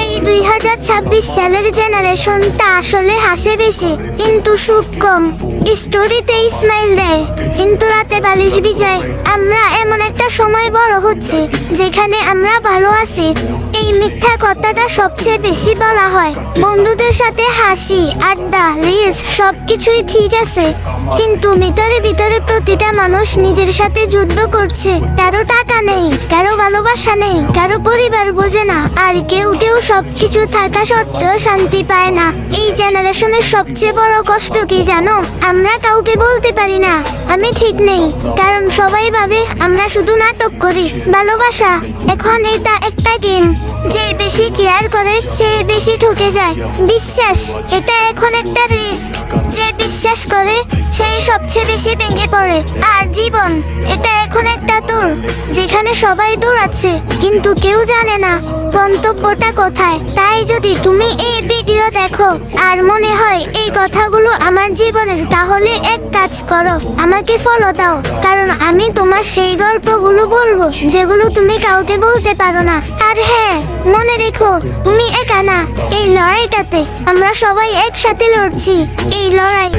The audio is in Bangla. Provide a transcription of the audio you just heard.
এই 2026 সালের জেনারেশনটা আসলে হাসে বেশি কিন্তু সুখ কম। স্টোরিতে স্মাইল দেয় কিন্তু রাতে বালিশ ভিজায়। আমরা এমন একটা সময় বড় হচ্ছে যেখানে আমরা ভালো আছি এই মিথ্যা কথাটা সবচেয়ে বেশি বলা হয়। বন্ধুদের সাথে হাসি, আড্ডা, রিলস সবকিছুই ঠিক আছে, কিন্তু ভিতরে ভিতরে প্রতিটা মানুষ নিজের সাথে যুদ্ধ করছে। কারো টাকা নেই, কারো ভালোবাসা নেই, কারো পরিবার বোঝে না, আর কেউ কেউ সবকিছু থাকা সত্ত্বেও শান্তি পায় না। এই জেনারেশনের সবচেয়ে বড় কষ্ট কি জানো? আমরা কাউকে বলতে পারি না আমি ঠিক নেই, কারণ সবাই ভাবে আমরা শুধু নাটক করি। ভালোবাসা এখন এটা একটা গেম, যে বেশি কেয়ার করে সে বেশি ঠকে যায়। বিশ্বাস এটা এখন একটা রিস্ক, যে বিশ্বাস করে সেই সবচেয়ে বেশি ভেঙে পড়ে। আর জীবন এটা এখন একটা দূর, যেখানে সবাই দৌড়াচ্ছে কিন্তু কেউ জানে না গন্তব্যটা কোথায়। তাই যদি তুমি এই ভিডিও দেখো আর মনে হয় এই কথাগুলো আমার জীবনের, তাহলে এক কাজ করো, আমাকে ফলো দাও, কারণ আমি তোমার সেই গল্পগুলো বলবো যেগুলো তুমি কাউকে বলতে পারো না। আর হ্যাঁ, মনে রেখো তুমি একা না এই লড়াইটাতে, আমরা সবাই একসাথে লড়ছি এই লড়াই।